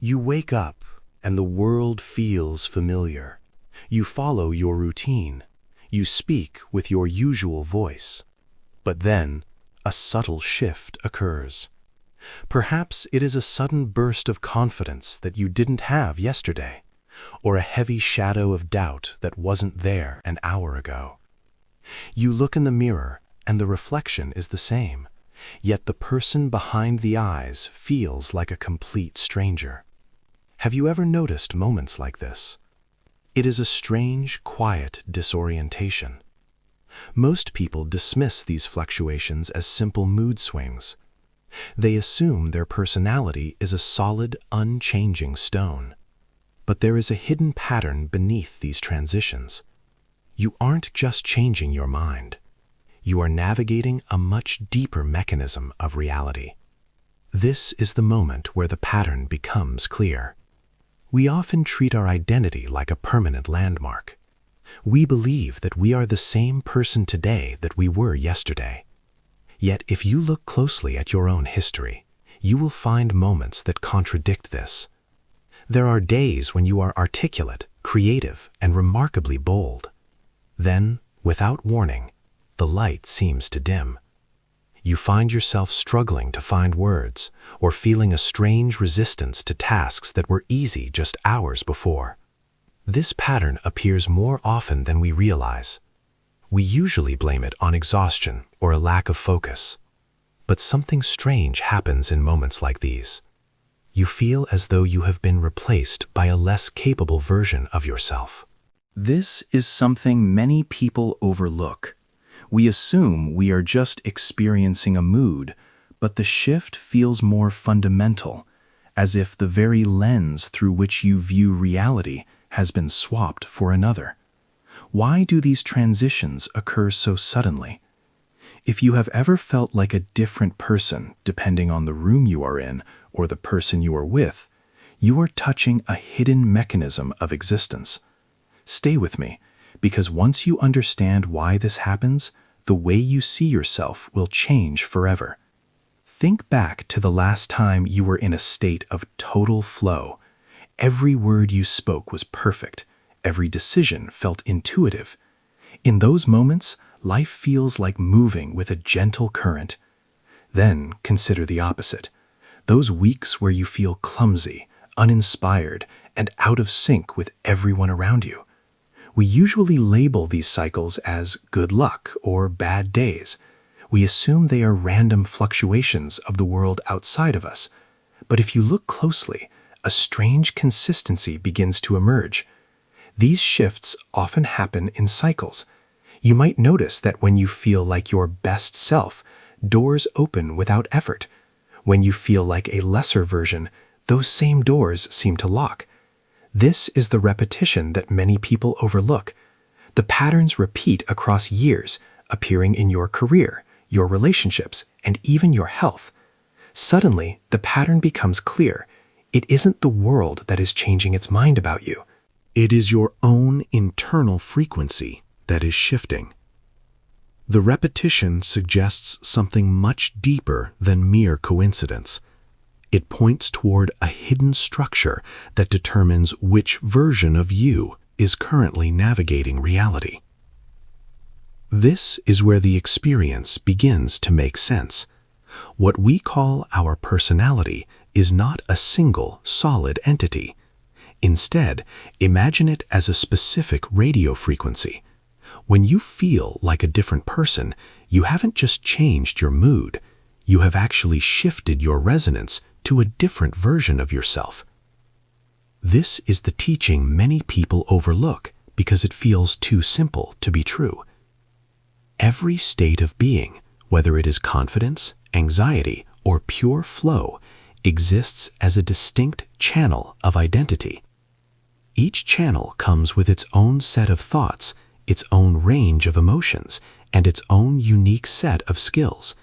You wake up, and the world feels familiar. You follow your routine. You speak with your usual voice. But then, a subtle shift occurs. Perhaps it is a sudden burst of confidence that you didn't have yesterday, or a heavy shadow of doubt that wasn't there an hour ago. You look in the mirror, and the reflection is the same, yet the person behind the eyes feels like a complete stranger. Have you ever noticed moments like this? It is a strange, quiet disorientation. Most people dismiss these fluctuations as simple mood swings. They assume their personality is a solid, unchanging stone. But there is a hidden pattern beneath these transitions. You aren't just changing your mind. You are navigating a much deeper mechanism of reality. This is the moment where the pattern becomes clear. We often treat our identity like a permanent landmark. We believe that we are the same person today that we were yesterday. Yet if you look closely at your own history, you will find moments that contradict this. There are days when you are articulate, creative, and remarkably bold. Then, without warning, the light seems to dim. You find yourself struggling to find words, or feeling a strange resistance to tasks that were easy just hours before. This pattern appears more often than we realize. We usually blame it on exhaustion or a lack of focus. But something strange happens in moments like these. You feel as though you have been replaced by a less capable version of yourself. This is something many people overlook. We assume we are just experiencing a mood, but the shift feels more fundamental, as if the very lens through which you view reality has been swapped for another. Why do these transitions occur so suddenly? If you have ever felt like a different person depending on the room you are in or the person you are with, you are touching a hidden mechanism of existence. Stay with me, because once you understand why this happens, the way you see yourself will change forever. Think back to the last time you were in a state of total flow. Every word you spoke was perfect. Every decision felt intuitive. In those moments, life feels like moving with a gentle current. Then consider the opposite. Those weeks where you feel clumsy, uninspired, and out of sync with everyone around you. We usually label these cycles as good luck or bad days. We assume they are random fluctuations of the world outside of us. But if you look closely, a strange consistency begins to emerge. These shifts often happen in cycles. You might notice that when you feel like your best self, doors open without effort. When you feel like a lesser version, those same doors seem to lock. This is the repetition that many people overlook. The patterns repeat across years, appearing in your career, your relationships, and even your health. Suddenly, the pattern becomes clear. It isn't the world that is changing its mind about you. It is your own internal frequency that is shifting. The repetition suggests something much deeper than mere coincidence. It points toward a hidden structure that determines which version of you is currently navigating reality. This is where the experience begins to make sense. What we call our personality is not a single, solid entity. Instead, imagine it as a specific radio frequency. When you feel like a different person, you haven't just changed your mood. You have actually shifted your resonance to a different version of yourself. This is the teaching many people overlook because it feels too simple to be true. Every state of being, whether it is confidence, anxiety, or pure flow, exists as a distinct channel of identity. Each channel comes with its own set of thoughts, its own range of emotions, and its own unique set of skills.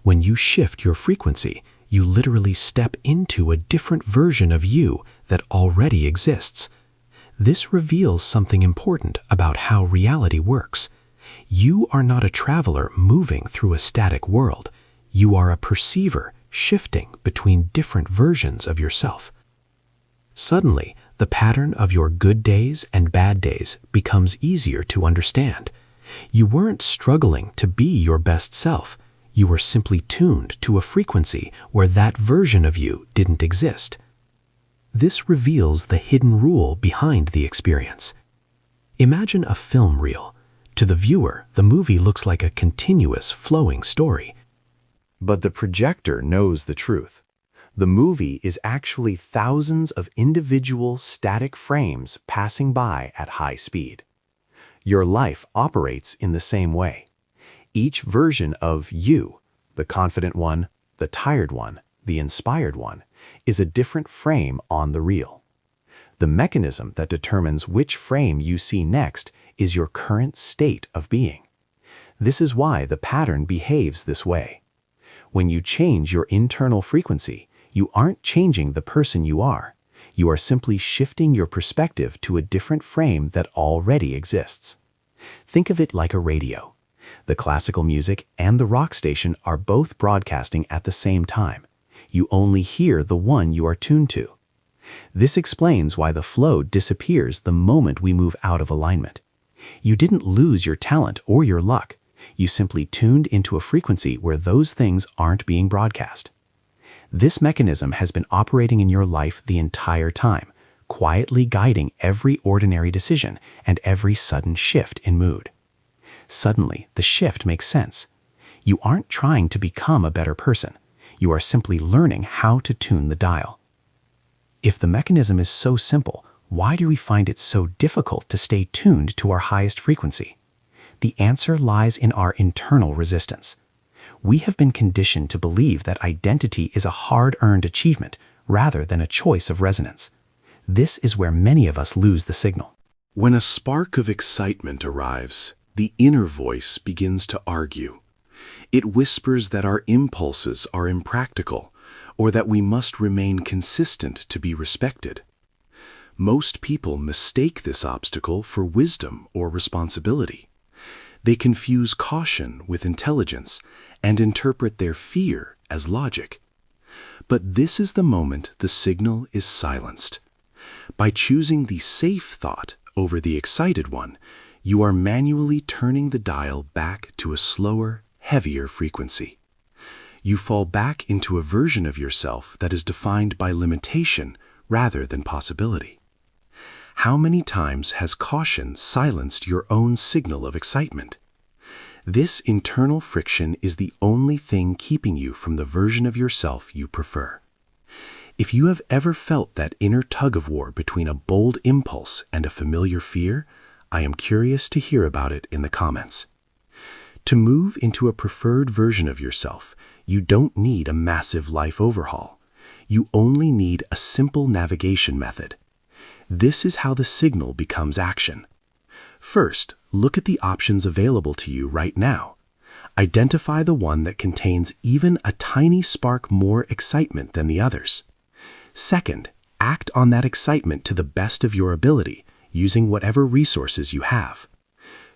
When you shift your frequency, you literally step into a different version of you that already exists. This reveals something important about how reality works. You are not a traveler moving through a static world. You are a perceiver shifting between different versions of yourself. Suddenly, the pattern of your good days and bad days becomes easier to understand. You weren't struggling to be your best self. You were simply tuned to a frequency where that version of you didn't exist. This reveals the hidden rule behind the experience. Imagine a film reel. To the viewer, the movie looks like a continuous, flowing story. But the projector knows the truth. The movie is actually thousands of individual static frames passing by at high speed. Your life operates in the same way. Each version of you, the confident one, the tired one, the inspired one, is a different frame on the reel. The mechanism that determines which frame you see next is your current state of being. This is why the pattern behaves this way. When you change your internal frequency, you aren't changing the person you are. You are simply shifting your perspective to a different frame that already exists. Think of it like a radio. The classical music and the rock station are both broadcasting at the same time. You only hear the one you are tuned to. This explains why the flow disappears the moment we move out of alignment. You didn't lose your talent or your luck. You simply tuned into a frequency where those things aren't being broadcast. This mechanism has been operating in your life the entire time, quietly guiding every ordinary decision and every sudden shift in mood. Suddenly, the shift makes sense. You aren't trying to become a better person. You are simply learning how to tune the dial. If the mechanism is so simple, why do we find it so difficult to stay tuned to our highest frequency? The answer lies in our internal resistance. We have been conditioned to believe that identity is a hard-earned achievement rather than a choice of resonance. This is where many of us lose the signal. When a spark of excitement arrives, the inner voice begins to argue. It whispers that our impulses are impractical, or that we must remain consistent to be respected. Most people mistake this obstacle for wisdom or responsibility. They confuse caution with intelligence and interpret their fear as logic. But this is the moment the signal is silenced. By choosing the safe thought over the excited one, you are manually turning the dial back to a slower, heavier frequency. You fall back into a version of yourself that is defined by limitation rather than possibility. How many times has caution silenced your own signal of excitement? This internal friction is the only thing keeping you from the version of yourself you prefer. If you have ever felt that inner tug-of-war between a bold impulse and a familiar fear, I am curious to hear about it in the comments. To move into a preferred version of yourself, you don't need a massive life overhaul. You only need a simple navigation method. This is how the signal becomes action. First, look at the options available to you right now. Identify the one that contains even a tiny spark more excitement than the others. Second, act on that excitement to the best of your ability, using whatever resources you have.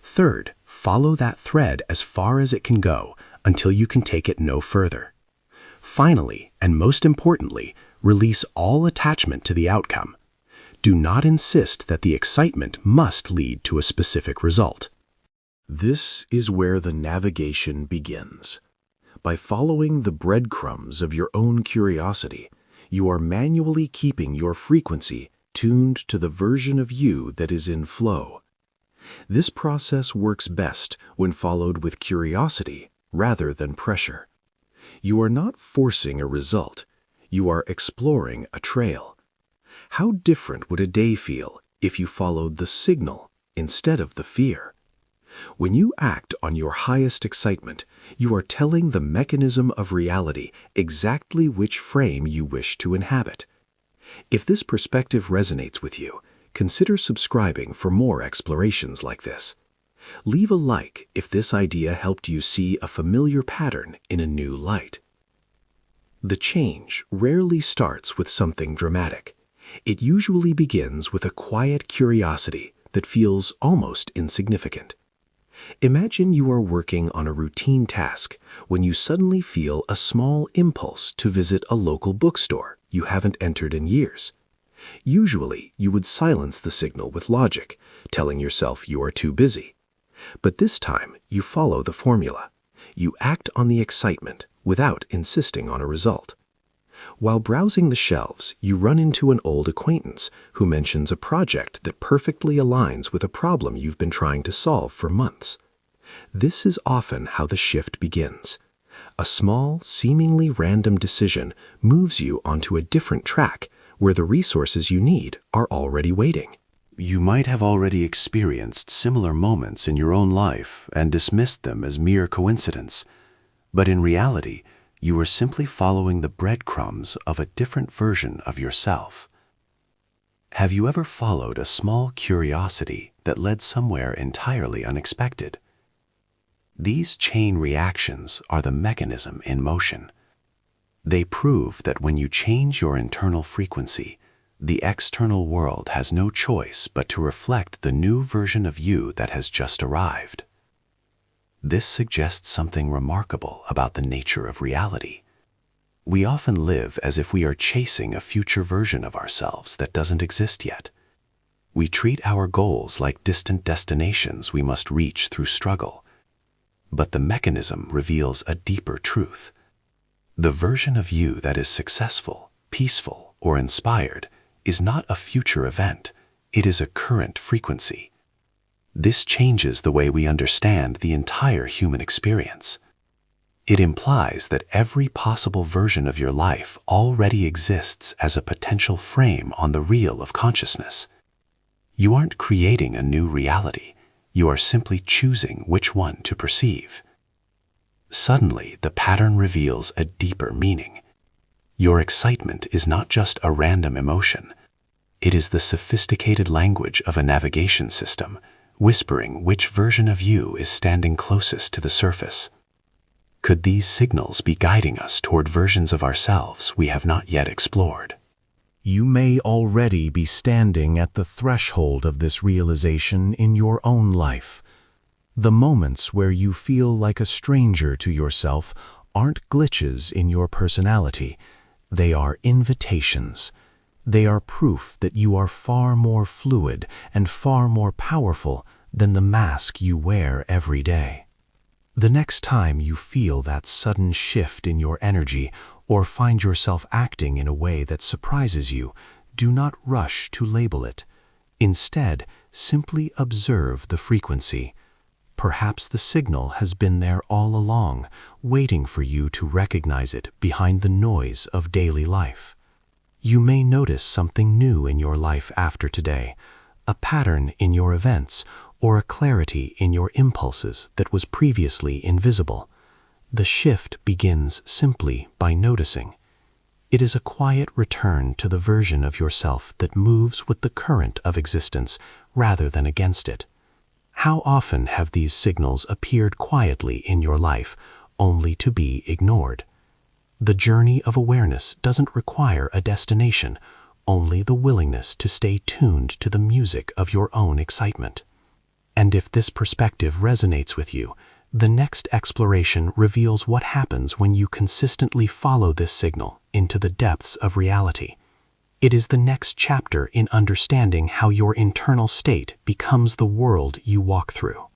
Third, follow that thread as far as it can go until you can take it no further. Finally, and most importantly, release all attachment to the outcome. Do not insist that the excitement must lead to a specific result. This is where the navigation begins. By following the breadcrumbs of your own curiosity, you are manually keeping your frequency tuned to the version of you that is in flow. This process works best when followed with curiosity rather than pressure. You are not forcing a result. You are exploring a trail. How different would a day feel if you followed the signal instead of the fear? When you act on your highest excitement, you are telling the mechanism of reality exactly which frame you wish to inhabit. If this perspective resonates with you, consider subscribing for more explorations like this. Leave a like if this idea helped you see a familiar pattern in a new light. The change rarely starts with something dramatic. It usually begins with a quiet curiosity that feels almost insignificant. Imagine you are working on a routine task when you suddenly feel a small impulse to visit a local bookstore you haven't entered in years. Usually, you would silence the signal with logic, telling yourself you are too busy. But this time, you follow the formula. You act on the excitement without insisting on a result. While browsing the shelves, you run into an old acquaintance who mentions a project that perfectly aligns with a problem you've been trying to solve for months. This is often how the shift begins. A small, seemingly random decision moves you onto a different track where the resources you need are already waiting. You might have already experienced similar moments in your own life and dismissed them as mere coincidence. But in reality, you are simply following the breadcrumbs of a different version of yourself. Have you ever followed a small curiosity that led somewhere entirely unexpected? These chain reactions are the mechanism in motion. They prove that when you change your internal frequency, the external world has no choice but to reflect the new version of you that has just arrived. This suggests something remarkable about the nature of reality. We often live as if we are chasing a future version of ourselves that doesn't exist yet. We treat our goals like distant destinations we must reach through struggle. But the mechanism reveals a deeper truth. The version of you that is successful, peaceful, or inspired is not a future event. It is a current frequency. This changes the way we understand the entire human experience. It implies that every possible version of your life already exists as a potential frame on the reel of consciousness. You aren't creating a new reality. You are simply choosing which one to perceive. Suddenly, the pattern reveals a deeper meaning. Your excitement is not just a random emotion. It is the sophisticated language of a navigation system, whispering which version of you is standing closest to the surface. Could these signals be guiding us toward versions of ourselves we have not yet explored? You may already be standing at the threshold of this realization in your own life. The moments where you feel like a stranger to yourself aren't glitches in your personality. They are invitations. They are proof that you are far more fluid and far more powerful than the mask you wear every day. The next time you feel that sudden shift in your energy or find yourself acting in a way that surprises you, do not rush to label it. Instead, simply observe the frequency. Perhaps the signal has been there all along, waiting for you to recognize it behind the noise of daily life. You may notice something new in your life after today, a pattern in your events, or a clarity in your impulses that was previously invisible. The shift begins simply by noticing. It is a quiet return to the version of yourself that moves with the current of existence rather than against it. How often have these signals appeared quietly in your life, only to be ignored? The journey of awareness doesn't require a destination, only the willingness to stay tuned to the music of your own excitement. And if this perspective resonates with you, the next exploration reveals what happens when you consistently follow this signal into the depths of reality. It is the next chapter in understanding how your internal state becomes the world you walk through.